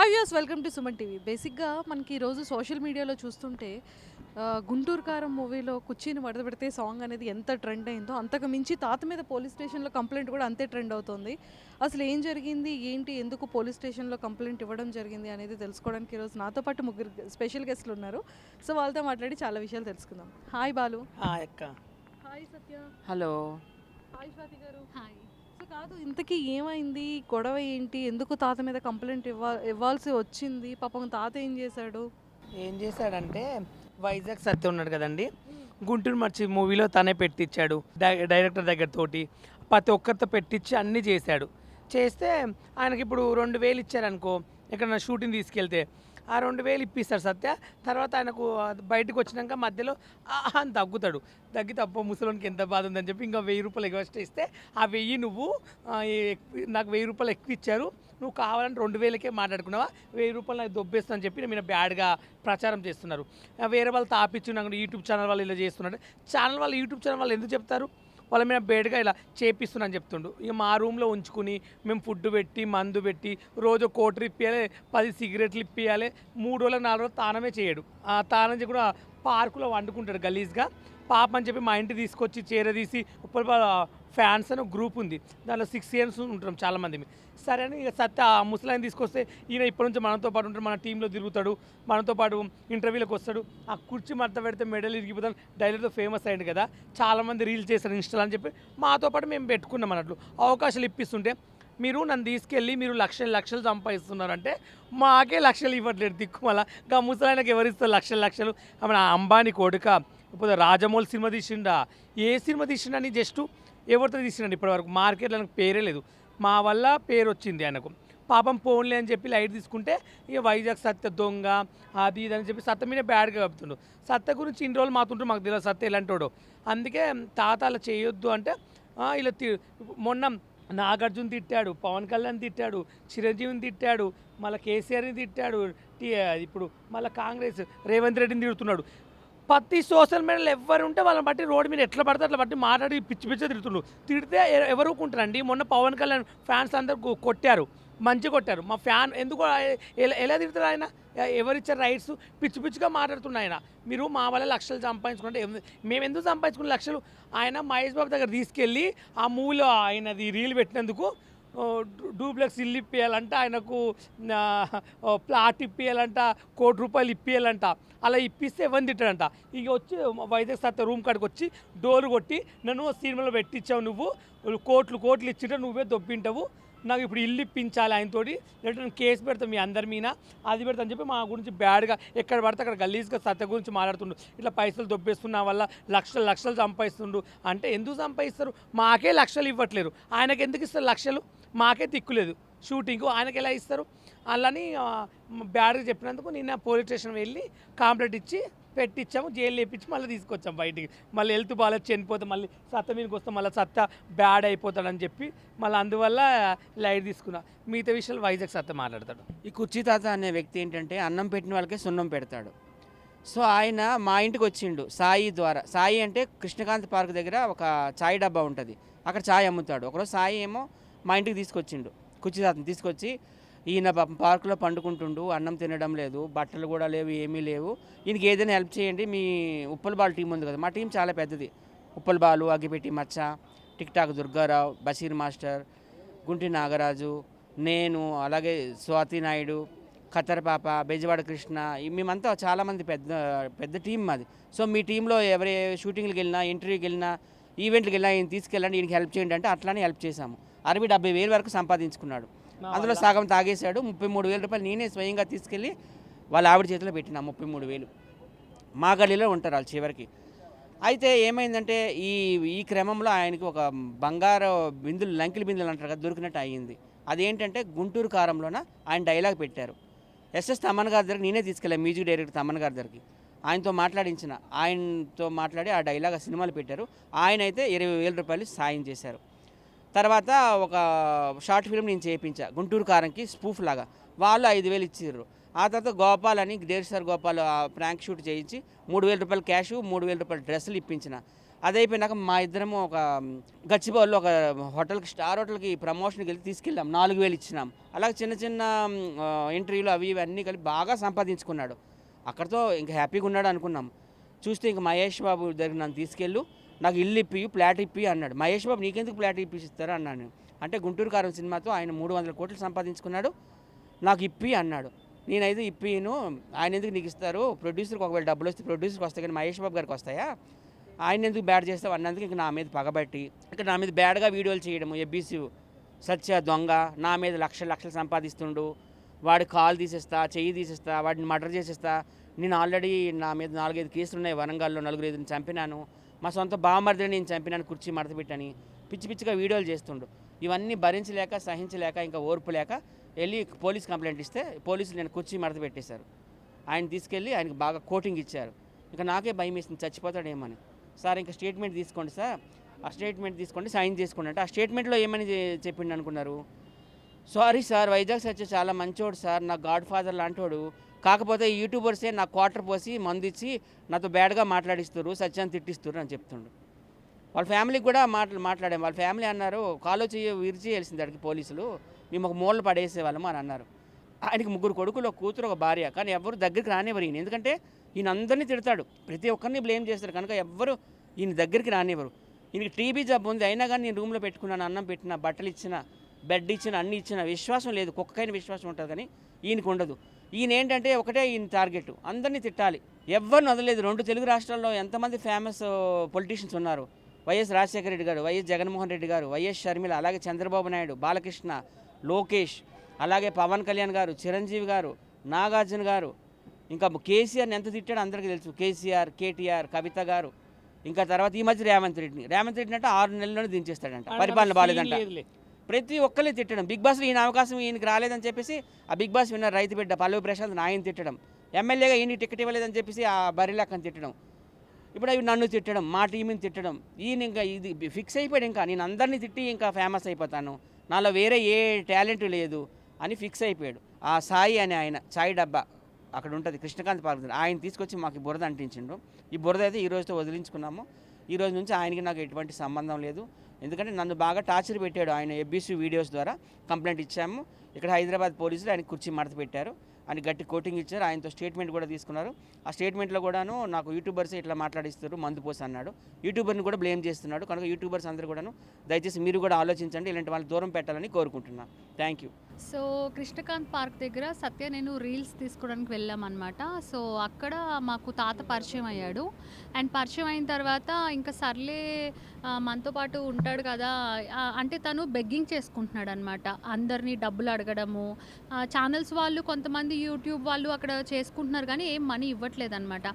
Hi viewers, welcome to Suman TV. బేసిక్గా మనకి ఈరోజు సోషల్ మీడియాలో చూస్తుంటే గుంటూరు కారం మూవీలో కుర్చీని వడదబెడితే సాంగ్ అనేది ఎంత ట్రెండ్ అయిందో అంతకు మించి తాత మీద పోలీస్ స్టేషన్లో కంప్లైంట్ కూడా అంతే ట్రెండ్ అవుతుంది. అసలు ఏం జరిగింది, ఏంటి, ఎందుకు పోలీస్ స్టేషన్లో కంప్లైంట్ ఇవ్వడం జరిగింది అనేది తెలుసుకోవడానికి ఈరోజు నాతో పాటు ముగ్గురు స్పెషల్ గెస్ట్లు ఉన్నారు. సో వాళ్ళతో మాట్లాడి చాలా విషయాలు తెలుసుకుందాం. హాయ్ బాలు. హాయ్ అక్క. హాయ్ సత్య. హలో. హాయ్ స్వాతి గారు. హాయ్. సో కాదు, ఇంతకీ ఏమైంది, గొడవ ఏంటి, ఎందుకు తాత మీద కంప్లైంట్ ఇవ్వాల్సి వచ్చింది, పాపం తాత ఏం చేశాడు? ఏం చేశాడంటే వైజాగ్ సత్య ఉన్నాడు కదండి, గుంటూరు మర్చి మూవీలో తనే పెట్టించాడు డైరెక్టర్ దగ్గర తోటి ప్రతి ఒక్కరితో పెట్టించి అన్నీ చేశాడు. చేస్తే ఆయనకి ఇప్పుడు 2000 ఇచ్చారనుకో, ఎక్కడన్నా షూటింగ్ తీసుకెళ్తే ఆ 2000 ఇప్పిస్తాడు సత్య. తర్వాత ఆయనకు బయటకు వచ్చినాక మధ్యలో అని తగ్గుతాడు. తగ్గితే అబ్బో ముసలోనికి ఎంత బాధ ఉందని చెప్పి ఇంకా 1000 రూపాయలు ఎక్స్ట్రా ఇస్తే ఆ 1000 నువ్వు నాకు 1000 రూపాయలు ఎక్కువ ఇచ్చారు, నువ్వు కావాలంటే 2000కే మాట్లాడుకున్నావా, 1000 రూపాయలు నాకు దొబ్బేస్తా అని చెప్పి నేను బ్యాడ్గా ప్రచారం చేస్తున్నారు. వేరే వాళ్ళు తాపిచ్చి నాకు యూట్యూబ్ ఛానల్ వాళ్ళు ఇలా చేస్తున్నారు. యూట్యూబ్ ఛానల్ వాళ్ళు ఎందుకు చెప్తారు, వాళ్ళ మీద బేడ్గా ఇలా చేపిస్తున్నాను చెప్తుండు. ఇక మా రూమ్లో ఉంచుకుని మేము ఫుడ్ పెట్టి మందు పెట్టి రోజు కోటరీ ఇప్పియాలి, 10 సిగరెట్లు ఇప్పియాలి, 3 రోజులకు 4 రోజులు తానమే చేయడు. ఆ తానం చేసి కూడా పార్కులో వండుకుంటాడు గలీజ్గా. పాప అని చెప్పి మా ఇంటికి తీసుకొచ్చి చేరదీసి ఉప్పల్ ఫ్యాన్స్ అని గ్రూప్ ఉంది, దాంట్లో 6 ఇయర్స్ ఉంటాం చాలామంది. సరే అని ఇక సత్య ఆ ముసలాయిని తీసుకొస్తే ఈయన ఇప్పటి నుంచి మనతో పాటు ఉంటాడు, మన టీంలో తిరుగుతాడు, మనతో పాటు ఇంటర్వ్యూలకు వస్తాడు. ఆ కుర్చీ మడత పెడితే మెడల్ ఇరిగిపోతాడు డైలీతో ఫేమస్ అయ్యింది కదా, చాలామంది రీల్స్ చేస్తారు ఇన్స్టాల్ అని చెప్పి మాతో పాటు మేము పెట్టుకున్నాం అన్నట్లు. అవకాశాలు ఇప్పిస్తుంటే మీరు నన్ను తీసుకెళ్ళి మీరు లక్షలు సంపాదిస్తున్నారంటే మాకే లక్షలు ఇవ్వట్లేదు దిక్కుమల. ఇంకా ముసలాయనకి ఎవరిస్తారు లక్షలు? ఆమె అంబానీ కొడుక, ఇప్పుడు రాజమౌళి సినిమా తీసిండా, ఏ సినిమా తీసిండని జస్ట్ ఎవరితో తీసిండండి ఇప్పటివరకు, మార్కెట్లో ఆయనకు పేరే లేదు. మా వల్ల పేరు వచ్చింది ఆయనకు. పాపం పోన్లే అని చెప్పి లైట్ తీసుకుంటే ఇక వైజాగ్ సత్య దొంగ అది ఇది అని చెప్పి సత్య మీద బ్యాడ్గా చెప్తుండు. సత్య గురించి ఇన్ని రోజులు మాతుంటారు, మాకు తెలియదు సత్య ఎలాంటోడు. అందుకే తాత అలా చేయొద్దు అంటే ఇలా మొన్న నాగార్జున తిట్టాడు, పవన్ కళ్యాణ్ తిట్టాడు, చిరంజీవిని తిట్టాడు, మళ్ళీ కేసీఆర్ని తిట్టాడు, ఇప్పుడు మళ్ళీ కాంగ్రెస్ రేవంత్ రెడ్డిని తిడుతున్నాడు. ప్రతి సోషల్ మీడియాలో ఎవరు ఉంటే వాళ్ళని బట్టి రోడ్డు మీద ఎట్లా పడితే అట్లా బట్టి మాట్లాడి పిచ్చి తిడుతుండ్రు. తిడితే ఎవరు ఊరుకుంటారండి? మొన్న పవన్ కళ్యాణ్ ఫ్యాన్స్ అందరు కొట్టారు, మంచిగా కొట్టారు. మా ఫ్యాన్ ఎందుకు ఎలా తిడతారు ఆయన? ఎవరిచ్చారు రైట్స్? పిచ్చిగా మాట్లాడుతున్నా ఆయన. మీరు మా వల్ల లక్షలు సంపాదించుకుంటే మేము ఎందుకు సంపాదించుకున్న లక్షలు? ఆయన మహేష్ బాబు దగ్గర తీసుకెళ్ళి ఆ మూవీలో ఆయనది రీల్ పెట్టినందుకు డూప్లెక్స్ ఇల్లు ఇప్పియాలంట, ఆయనకు ప్లాట్ ఇప్పియాలంట, ₹1,00,00,000 ఇప్పియాలంట. అలా ఇప్పిస్తే ఎవరిని తిట్టాడంట. ఇక వచ్చి వైజాగ్ సత్త రూమ్ కాడికి వచ్చి డోర్ కొట్టి నన్ను సినిమాలో పెట్టించావు, నువ్వు కోట్లు ఇచ్చింటే నువ్వే దొబ్బింటావు, నాకు ఇప్పుడు ఇల్లు ఇప్పించాలి ఆయనతోటి, లేదంటే నేను కేసు పెడతాను మీ అందరి మీద, అది పెడతా అని చెప్పి మా గురించి బ్యాడ్గా ఎక్కడ పడితే అక్కడ గలీజ్గా సత్య గురించి మాట్లాడుతుండు. ఇట్లా పైసలు దొబ్బేస్తున్న వల్ల లక్షలు సంపాదిస్తుండు అంటే ఎందుకు సంపాదిస్తారు? మాకే లక్షలు ఇవ్వట్లేరు, ఆయనకి ఎందుకు ఇస్తారు లక్షలు? మాకే దిక్కులేదు షూటింగ్, ఆయనకి ఎలా ఇస్తారు? అలాని బ్యాడ్గా చెప్పినందుకు నిన్న పోలీస్ స్టేషన్ వెళ్ళి కంప్లైంట్ ఇచ్చి పెట్టించాము, జైలు వేపించి మళ్ళీ తీసుకొచ్చాము బయటికి. మళ్ళీ హెల్త్ బాగాలేదు, చనిపోతే మళ్ళీ సత్త మీదకి వస్తే మళ్ళీ సత్త బ్యాడ్ అయిపోతాడని చెప్పి మళ్ళీ అందువల్ల లైట్ తీసుకున్నా. మిగతా విషయాలు వైజాగ్ సత్త మాట్లాడతాడు. ఈ కుర్చీ తాత అనే వ్యక్తి ఏంటంటే అన్నం పెట్టిన వాళ్ళకే సున్నం పెడతాడు. సో ఆయన మా ఇంటికి వచ్చిండు సాయి ద్వారా. సాయి అంటే కృష్ణకాంత్ పార్క్ దగ్గర ఒక చాయ్ డబ్బా ఉంటుంది, అక్కడ చాయ్ అమ్ముతాడు. ఒకరోజు సాయి ఏమో మా ఇంటికి తీసుకొచ్చిండు, కుర్చీ తాతని తీసుకొచ్చి ఈయన పార్కులో పండుకుంటుండు, అన్నం తినడం లేదు, బట్టలు కూడా లేవు, ఏమీ లేవు, ఈయనకి ఏదైనా హెల్ప్ చేయండి. మీ ఉప్పల్ బాల్ టీం ఉంది కదా, మా టీం చాలా పెద్దది, ఉప్పల్ బాలు, అగ్గిపెట్టి మచ్చ, TikTok Durgarao, Basheer master, Gunti Nagaraju, నేను, అలాగే స్వాతి నాయుడు, ఖత్తర్ పాప, బెజవాడ కృష్ణ, మేమంతా చాలామంది పెద్ద టీం మాది. సో మీ టీంలో ఎవరి షూటింగ్కి వెళ్ళినా, ఇంటర్వ్యూకి వెళ్ళినా, ఈవెంట్కి వెళ్ళినా ఈయన తీసుకెళ్ళండి, ఈయనకి హెల్ప్ చేయండి అంటే అట్లానే హెల్ప్ చేశాము. 60,000-70,000 వరకు సంపాదించుకున్నాడు. అందులో సగం తాగేశాడు. 33,000 రూపాయలు నేనే స్వయంగా తీసుకెళ్ళి వాళ్ళ ఆవిడ చేతిలో పెట్టినా. 33,000 మా గల్లీలో ఉంటారు వాళ్ళు చివరికి. అయితే ఏమైందంటే ఈ క్రమంలో ఆయనకి ఒక బంగారు బిందులు, లంకిలి బిందులు అంటారు కదా, దొరికినట్టు అయ్యింది. అదేంటంటే గుంటూరు కారంలోన ఆయన డైలాగ్ పెట్టారు. ఎస్ఎస్ తమన్ గారి దగ్గర నేనే తీసుకెళ్ళాను, మ్యూజిక్ డైరెక్టర్ తమన్ గారి దగ్గరికి. ఆయనతో మాట్లాడి ఆ డైలాగ్ ఆ సినిమాలు పెట్టారు. ఆయన అయితే 20,000 రూపాయలు సాయం చేశారు. తర్వాత ఒక షార్ట్ ఫిల్మ్ నేను చేయించా గుంటూరు కారంకి స్పూఫ్ లాగా, వాళ్ళు 5,000 ఇచ్చారు. ఆ తర్వాత గోపాల్ అని దేశ్ సార్ గోపాల్ ప్రాంక్ షూట్ చేయించి 3,000 రూపాయలు క్యాష్, 3,000 రూపాయలు డ్రెస్సులు ఇప్పించిన. అది అయిపోయినాక మా ఇద్దరము ఒక గచ్చిబౌల్లో ఒక హోటల్కి స్టార్ హోటల్కి ప్రమోషన్కి వెళ్ళి తీసుకెళ్ళాం, 4,000 ఇచ్చినాం. అలాగే చిన్న చిన్న ఇంటర్వ్యూలు అవి ఇవి అన్నీ కలిపి బాగా సంపాదించుకున్నాడు. అక్కడితో ఇంకా హ్యాపీగా ఉన్నాడు అనుకున్నాం. చూస్తే ఇంక మహేష్ బాబు దగ్గర నన్ను తీసుకెళ్ళు, నాకు ఇల్లు ఇప్పి ఫ్లాట్ ఇప్పి అన్నాడు. మహేష్ బాబు నీకెందుకు ఫ్లాట్ ఇప్పిస్తారా అన్నాను. అంటే గుంటూరు కారం సినిమాతో ఆయన 300 కోట్లు సంపాదించుకున్నాడు, నాకు ఇప్పి అన్నాడు. నేనైతే ఇప్పిను, ఆయన ఎందుకు నీకు ఇస్తారు, ప్రొడ్యూసర్కి ఒకవేళ డబ్బులు వస్తే ప్రొడ్యూసర్కి వస్తాయి కానీ మహేష్ బాబు గారికి వస్తాయా, ఆయన ఎందుకు బ్యాడ్ చేస్తావు అన్నందుకు ఇంక నా మీద పగబట్టి ఇక్కడ నా మీద బ్యాడ్గా వీడియోలు చేయడము, ఎబ్బీసీ సత్య దొంగ, నా మీద లక్షలు సంపాదిస్తుండు, వాడి కాలు తీసేస్తా, చెయ్యి తీసేస్తా, వాడిని మర్డర్ చేసేస్తా, నేను ఆల్రెడీ నా మీద 4-5 కేసులు ఉన్నాయి, వరంగల్లో 4-5 చంపినాను, మా సొంత బామ్మర్దిని నేను చంపినాను, కుర్చీ మడత పెట్టని పిచ్చిగా వీడియోలు చేస్తుండు. ఇవన్నీ భరించలేక సహించలేక ఇంకా ఓర్పు లేక వెళ్ళి పోలీస్ కంప్లైంట్ ఇస్తే పోలీసులు నేను కుర్చీ మడత పెట్టేశారు. ఆయన తీసుకెళ్ళి ఆయనకి బాగా కోటింగ్ ఇచ్చారు. ఇంకా నాకే భయం వేసింది చచ్చిపోతాడేమని. సార్ ఇంకా స్టేట్మెంట్ తీసుకోండి సార్, ఆ స్టేట్మెంట్ తీసుకోండి, సైన్ చేసుకోండి అంటే ఆ స్టేట్మెంట్లో ఏమని చెప్పిండు అనుకున్నారు, సారీ సార్ వైజాగ్ సత్య చాలా మంచోడు సార్, నా గాడ్ ఫాదర్ లాంటోడు, కాకపోతే యూట్యూబర్సే నా క్వార్టర్ పోసి మందు ఇచ్చి నాతో బ్యాడ్గా మాట్లాడిస్తారు, సత్యాన్ని తిట్టిస్తారు అని చెప్తుండు. వాళ్ళ ఫ్యామిలీకి కూడా మాట్లాడాము. వాళ్ళ ఫ్యామిలీ అన్నారు కాలో విరిచేయాల్సింది అడిగి పోలీసులు, మేము ఒక మూలలు పడేసేవాళ్ళము అని అన్నారు. ఆయనకి 3 కొడుకులు, ఒక కూతురు, ఒక భార్య, కానీ ఎవరు దగ్గరికి రానివ్వరు ఈయన. ఎందుకంటే ఈయన అందరినీ తిడతాడు, ప్రతి ఒక్కరిని బ్లేమ్ చేస్తారు కనుక ఎవ్వరు ఈయన దగ్గరికి రానివ్వరు. ఈయనకి టీబీ జబ్బు ఉంది, అయినా కానీ నేను రూమ్లో పెట్టుకున్నాను, అన్నం పెట్టిన, బట్టలు ఇచ్చిన, బెడ్ ఇచ్చిన, అన్ని ఇచ్చిన, విశ్వాసం లేదు, కుక్కకైన విశ్వాసం ఉంటుంది కానీ ఈయనకు ఉండదు. ఈయన ఏంటంటే ఒకటే ఈయన టార్గెట్, అందరినీ తిట్టాలి, ఎవరిని వదలలేదు. 2 తెలుగు రాష్ట్రాల్లో ఎంతమంది ఫేమస్ పొలిటీషియన్స్ ఉన్నారు, వైఎస్ రాజశేఖర రెడ్డి గారు, వైఎస్ జగన్మోహన్ రెడ్డి గారు, వైఎస్ షర్మిల, అలాగే చంద్రబాబు నాయుడు, బాలకృష్ణ, లోకేష్, అలాగే పవన్ కళ్యాణ్ గారు, చిరంజీవి గారు, నాగార్జున గారు, ఇంకా కేసీఆర్ని ఎంత తిట్టాడో అందరికీ తెలుసు. కేసీఆర్, కేటీఆర్, కవిత గారు, ఇంకా తర్వాత ఈ మధ్య రేవంత్ రెడ్డిని అంటే 6 నెలల్లోనే దించేస్తాడంట, పరిపాలన బాగాలేదంట. ప్రతి ఒక్కరిని తిట్టడం. బిగ్ బాస్లో ఈయన అవకాశం ఈయనకి రాలేదని చెప్పేసి ఆ బిగ్ బాస్ విన్నర్ రైతు బిడ్డ పల్లవి ప్రశాంత్ ఆయన తిట్టడం, ఎమ్మెల్యేగా ఈయన టికెట్ ఇవ్వలేదని చెప్పేసి ఆ బరిలక్కని తిట్టడం, ఇప్పుడు అవి నన్ను తిట్టడం, మా టీంని తిట్టడం. ఈయన ఇంకా ఇది ఫిక్స్ అయిపోయాడు, ఇంకా నేను అందరినీ తిట్టి ఇంకా ఫేమస్ అయిపోతాను, నాలో వేరే ఏ టాలెంట్ లేదు అని ఫిక్స్ అయిపోయాడు. ఆ సాయి అనే ఆయన చాయ్ డబ్బా అక్కడ ఉంటుంది కృష్ణకాంత్ పార్క్, ఆయన తీసుకొచ్చి మాకు ఈ బురద అంటించిండు. ఈ బురద అయితే ఈ రోజుతో వదిలించుకున్నాము. ఈ రోజు నుంచి ఆయనకి నాకు ఎటువంటి సంబంధం లేదు, ఎందుకంటే నన్ను బాగా టార్చర్ పెట్టాడు ఆయన. ఎబ్బీసీ వీడియోస్ ద్వారా కంప్లైంట్ ఇచ్చాము. ఇక్కడ హైదరాబాద్ పోలీసులు ఆయన కుర్చీ మడత పెట్టారు, ఆయన గట్టి కోటింగ్ ఇచ్చారు, ఆయనతో స్టేట్మెంట్ కూడా తీసుకున్నారు. ఆ స్టేట్మెంట్లో కూడాను నాకు యూట్యూబర్స్ ఇట్లా మాట్లాడిస్తారు, మందు పోసి అన్నాడు. యూట్యూబర్ని కూడా బ్లేమ్ చేస్తున్నాడు. కనుక యూట్యూబర్స్ అందరూ కూడాను దయచేసి మీరు కూడా ఆలోచించండి, ఇలాంటి వాళ్ళు దూరం పెట్టాలని కోరుకుంటున్నాను. Thank you. So Krishnakanth park దగ్గర సత్య నేను రీల్స్ తీసుకోవడానికి వెళ్ళామన్నమాట. సో అక్కడ మాకు తాత పరిచయం అయ్యాడు. అండ్ పరిచయం అయిన తర్వాత ఇంకా సర్లే మనతో పాటు ఉంటాడు కదా అంటే తను బెగ్గింగ్ చేసుకుంటున్నాడు అనమాట, అందరినీ డబ్బులు అడగడము. ఛానల్స్ వాళ్ళు కొంతమంది యూట్యూబ్ వాళ్ళు అక్కడ చేసుకుంటున్నారు కానీ ఏం మనీ ఇవ్వట్లేదు అనమాట.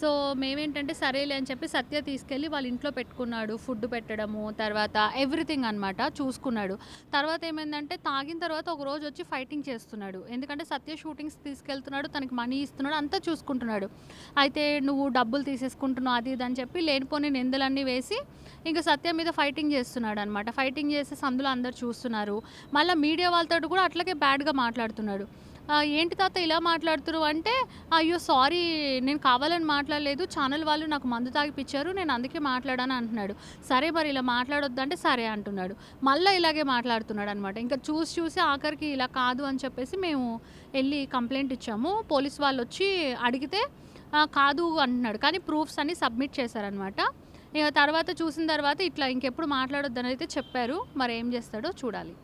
సో మేమేంటంటే సరేలే అని చెప్పి సత్య తీసుకెళ్ళి వాళ్ళ ఇంట్లో పెట్టుకున్నాడు, ఫుడ్ పెట్టడము, తర్వాత ఎవ్రీథింగ్ అనమాట చూసుకున్నాడు. తర్వాత ఏమైందంటే తాగిన తర్వాత ఒక రోజు వచ్చి ఫైటింగ్ చేస్తున్నాడు, ఎందుకంటే సత్య షూటింగ్స్ తీసుకెళ్తున్నాడు, తనకి మనీ ఇస్తున్నాడు, అంతా చూసుకుంటున్నాడు. అయితే నువ్వు డబ్బులు తీసేసుకుంటున్నావు అది ఇది అని చెప్పి లేనిపోని నిందలన్నీ వేసి ఇంకా సత్య మీద ఫైటింగ్ చేస్తున్నాడు అనమాట. ఫైటింగ్ చేసేసి అందులో అందరు చూస్తున్నారు. మళ్ళీ మీడియా వాళ్ళతో కూడా అట్లాగే బ్యాడ్గా మాట్లాడుతున్నాడు. ఏంటి తాత ఇలా మాట్లాడుతున్నారు అంటే, అయ్యో సారీ నేను కావాలని మాట్లాడలేదు, ఛానల్ వాళ్ళు నాకు మందు తాగిపిచ్చారు, నేను అందుకే మాట్లాడాను అంటున్నాడు. సరే మరి ఇలా మాట్లాడొద్దంటే సరే అంటున్నాడు. మళ్ళీ ఇలాగే మాట్లాడుతున్నాడు అనమాట. ఇంకా చూసి ఆఖరికి ఇలా కాదు అని చెప్పేసి మేము వెళ్ళి కంప్లైంట్ ఇచ్చాము. పోలీస్ వాళ్ళు వచ్చి అడిగితే కాదు అంటున్నాడు, కానీ ప్రూఫ్స్ అన్ని సబ్మిట్ చేశారనమాట. ఇక తర్వాత చూసిన తర్వాత ఇట్లా ఇంకెప్పుడు మాట్లాడొద్దని అయితే చెప్పారు. మరి ఏం చేస్తాడో చూడాలి.